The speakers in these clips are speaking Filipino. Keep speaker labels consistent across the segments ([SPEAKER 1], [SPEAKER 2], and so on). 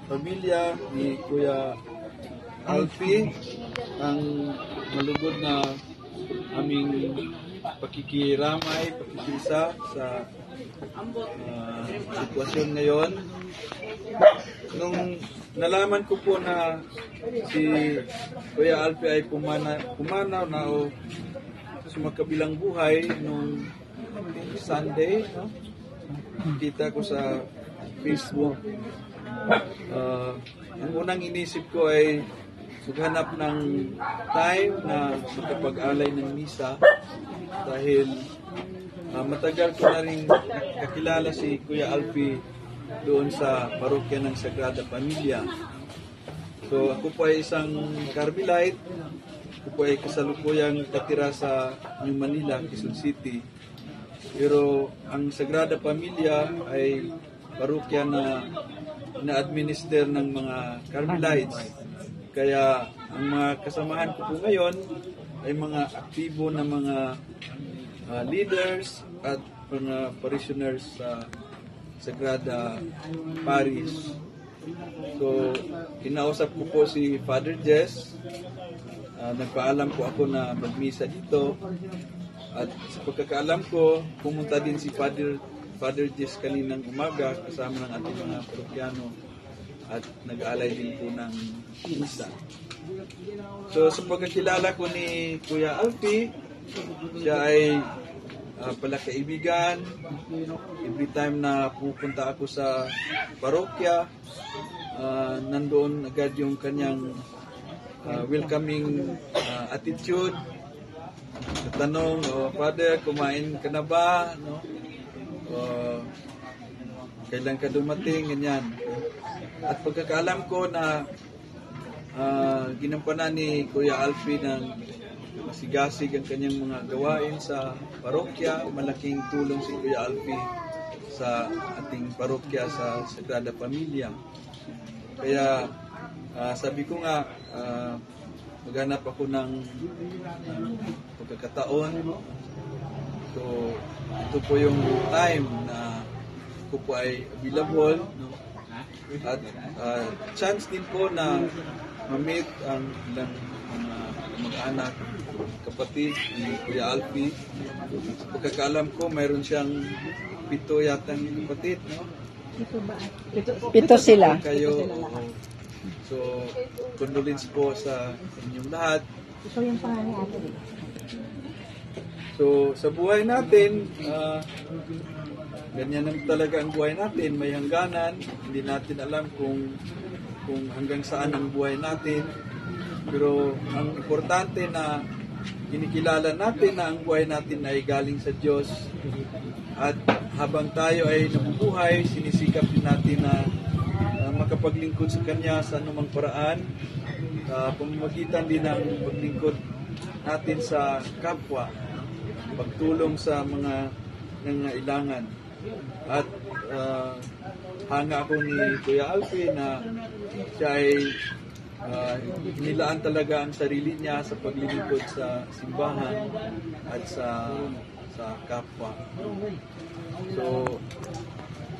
[SPEAKER 1] pamilya ni Kuya Alfie ang malugod na aming pakikiramay, pakikisa sa sitwasyon ngayon. Nung nalaman ko po na si Kuya Alfie ay pumanaw na o sumakabilang buhay nung Sunday, no? Kita ko sa Facebook. Ang unang inisip ko ay maghanap ng time na makapag-alay ng misa dahil matagal ko na rin kakilala si Kuya Alfie doon sa parokya ng Sagrada Familia. So ako po ay isang Carmelite. Ako po ay kasalukuyang katira sa New Manila, Quezon City. Pero ang Sagrada Familia ay parokya na na-administer ng mga Carmelites. Kaya ang mga kasamahan ko po ngayon ay mga aktibo na mga leaders at mga parishioners sa Sagrada Parish. So, kinausap ko po si Father Jess. Nagpaalam po ako na magmisa dito. At sa pagkakaalam ko, pumunta din si Father Jess kaninang umaga kasama ng ating mga parokyano at nag-alay din po ng misa. So, sa pagkakilala ko ni Kuya Alfie, siya ay palakaibigan. Every time na pupunta ako sa parokya, nandoon agad yung kanyang welcoming attitude. Tanong, Father, kumain ka na ba? No? Kailan ka dumating? Ganyan. At pagkakaalam ko na ginampanan ni Kuya Alfie ng masigasig ang kanyang mga gawain sa parokya. Malaking tulong si Kuya Alfie sa ating parokya sa Sagrada Familia. Kaya sabi ko nga, maghanap ako ng pagkakataon. So, ito po yung time na ako po ay available. No? At chance din po na ma-meet ang ilang mag-anak, kapatid ni Kuya Alfie. Sa pagkakaalam ko, mayroon siyang 7 yatang kapatid, no?
[SPEAKER 2] 7 sila.
[SPEAKER 1] Kayo, so, condolence po sa inyong lahat.
[SPEAKER 2] Ito yung pangalan ni Ate.
[SPEAKER 1] So, sa buhay natin, ganyan naman talaga ang buhay natin. May hangganan. Hindi natin alam kung hanggang saan ang buhay natin. Pero ang importante na kinikilala natin na ang buhay natin ay galing sa Diyos. At habang tayo ay nabubuhay, sinisikap din natin na makapaglingkod sa Kanya sa anumang paraan. Pamamagitan din ng paglingkod natin sa kapwa, pagtulong sa mga nangailangan. At hanga ako ni Kuya Alfie na siya ay nilaan talaga ang sarili niya sa paglilingkod sa simbahan at sa kapwa. So,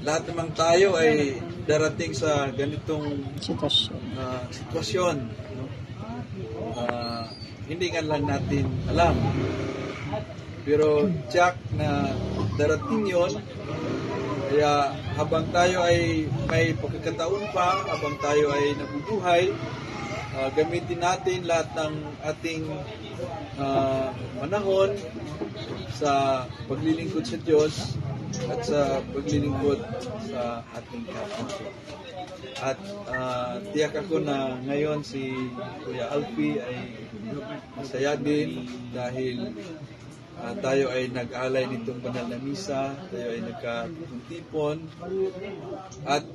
[SPEAKER 1] lahat naman tayo ay darating sa ganitong sitwasyon. No? Hindi nga lang natin alam. Pero tiyak na darating yon. Kaya habang tayo ay may pagkakataon pa, habang tayo ay nabubuhay, gamitin natin lahat ng ating manahon sa paglilingkod sa Diyos at sa paglilingkod sa ating kapwa. At tiyak ako na ngayon si Kuya Alfie ay masaya din dahil tayo ay nag-alay nitong banal na misa, tayo ay nagkatipon, at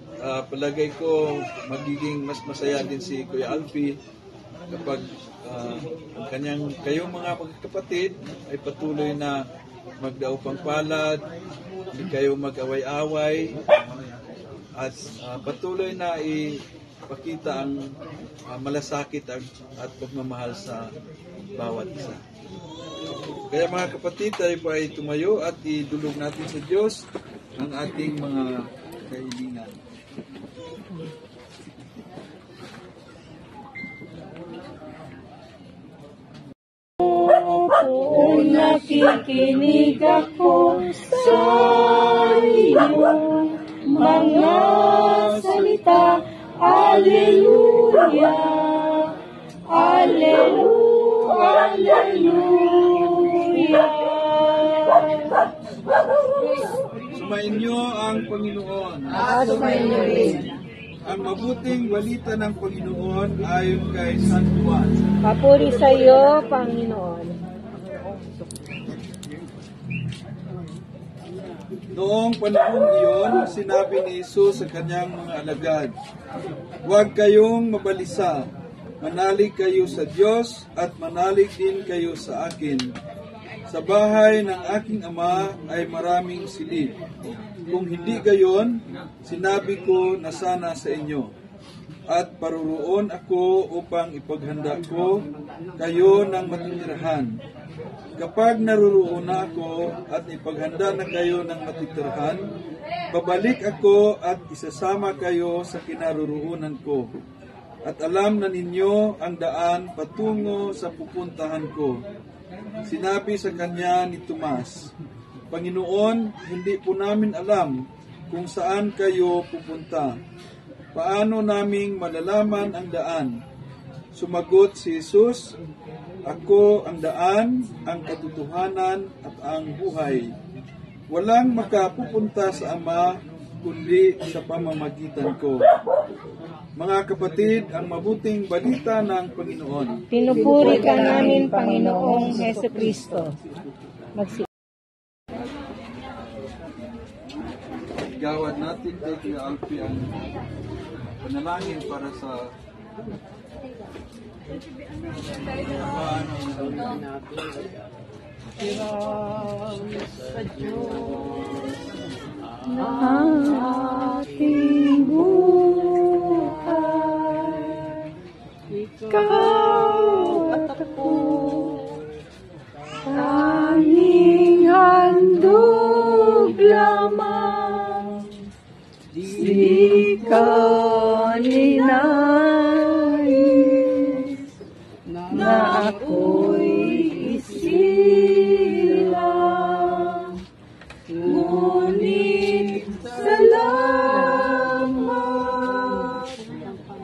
[SPEAKER 1] palagay ko magiging mas masaya din si Kuya Alfie kapag kayong mga magkakapatid ay patuloy na magdaupang palad, hindi kayo mag-away-away, at patuloy na ipakita ang malasakit at pagmamahal sa bawat isa. Kaya mga kapatid, tayo po ay tumayo at idulog natin sa Diyos ang ating mga kaibigan.
[SPEAKER 3] kung nakikinig ako sa iyong mga salita. Alleluia, Alleluia, Alleluia.
[SPEAKER 1] Sumainyo ang Panginoon.
[SPEAKER 3] Sumainyo rin.
[SPEAKER 1] Ang mabuting balita ng Panginoon ayon kay San Juan.
[SPEAKER 2] Papuri sa iyo, Panginoon.
[SPEAKER 1] Noong panahon iyon, sinabi ni Jesus sa kanyang mga alagad, "Huwag kayong mabalisa, manalig kayo sa Diyos at manalig din kayo sa akin. Sa bahay ng aking Ama ay maraming silid. Kung hindi gayon, sinabi ko na sana sa inyo. At paruroon ako upang ipaghanda ko kayo ng matitirahan. Kapag naruroon na ako at ipaghanda na kayo ng matitirahan, babalik ako at isasama kayo sa kinaroroonan ko. At alam na ninyo ang daan patungo sa pupuntahan ko." Sinabi sa kanya ni Tomas, "Panginoon, hindi po namin alam kung saan kayo pupunta. Paano naming malalaman ang daan?" Sumagot si Jesus, "Ako ang daan, ang katotohanan at ang buhay. Walang makapupunta sa Ama kundi sa pamamagitan ko." Mga kapatid, ang mabuting balita ng Panginoon.
[SPEAKER 2] Pinupuri ka namin, Panginoong Hesukristo.
[SPEAKER 1] Gawad natin kay Kuya Alfie ang panalangin para sa
[SPEAKER 3] Ang ating buhay, ikaw at ako, tanging handog lamang, di ka ninais na ako'y isilang. Ngunit salamat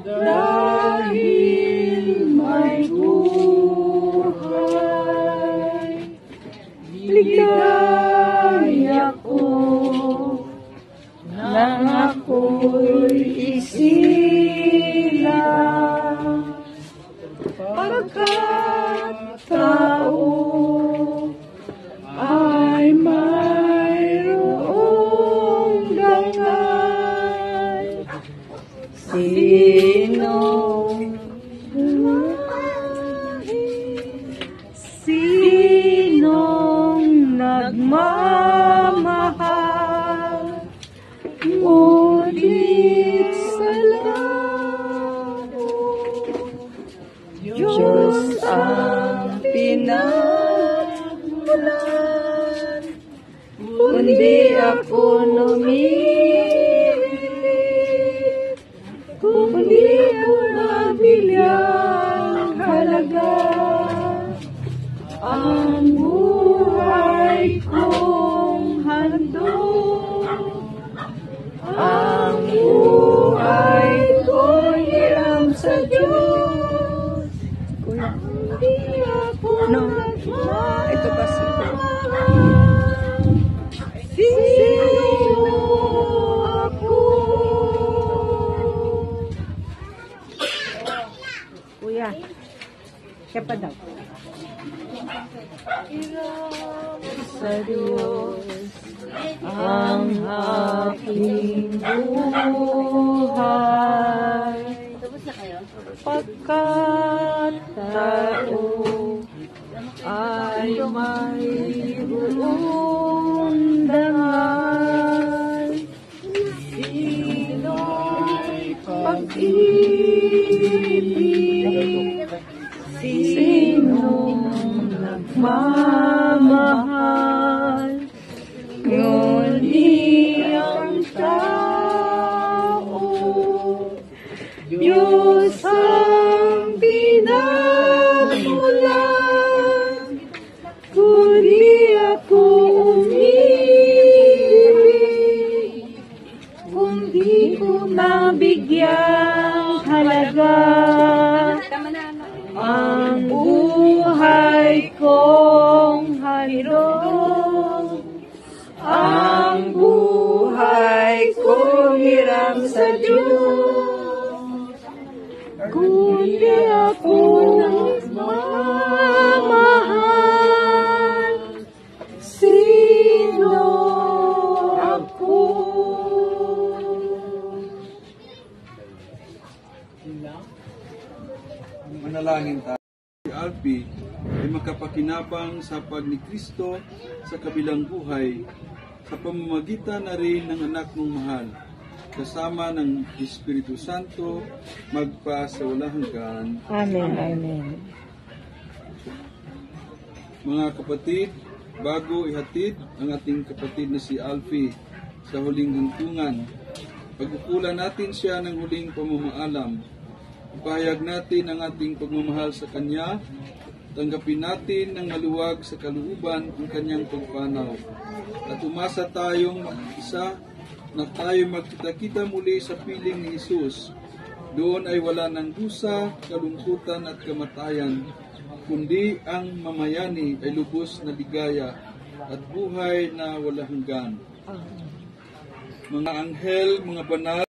[SPEAKER 3] dahil may buhay. Ligaya ko nang ako'y isilang. Pagkat tao ay mayroong dangal. Sinong nagmamahal, ngunit sa langit, Diyos ang pinagmulan. Kundi ako numilit, kundi ako mabilyang halaga. Ang buhay kong handog, ang buhay ko'y hiram sa Diyos. Kundi ako nagmamahal. Ito ba sino ako?
[SPEAKER 2] Kuya, siya pa daw.
[SPEAKER 3] Sa Diyos ang aking buhay. Pagkat tao ay mayroong dangal. Sino'y pag-ibig, sinong nagmamahal, ngunit ang tao, Diyos ang pinagmulan. kong handog, ang buhay kong hiram sa Diyos, kundi ako nagmamahal, sino ako?
[SPEAKER 1] Manalangin tayo. Si Alfie ay makapakinabang sa pag ni Kristo sa kabilang buhay sa pamamagitan na rin ng anak mong mahal, kasama ng Espiritu Santo, magpa sa walang hanggan.
[SPEAKER 2] Amen. Amen.
[SPEAKER 1] Mga kapatid, bago ihatid ang ating kapatid na si Alfie sa huling hantungan, pagkukulan natin siya ng huling pamamaalam. Ipahayag natin ang ating pagmamahal sa Kanya, tanggapin natin ng maluwag sa kalooban ang Kanyang pagpanaw. At umasa tayong mag-isa na tayo magkita-kita muli sa piling ni Jesus. Doon ay wala ng dusa, kalungkutan at kamatayan, kundi ang mamayani ay lubos na ligaya at buhay na walang hanggan. Mga anghel, mga banal,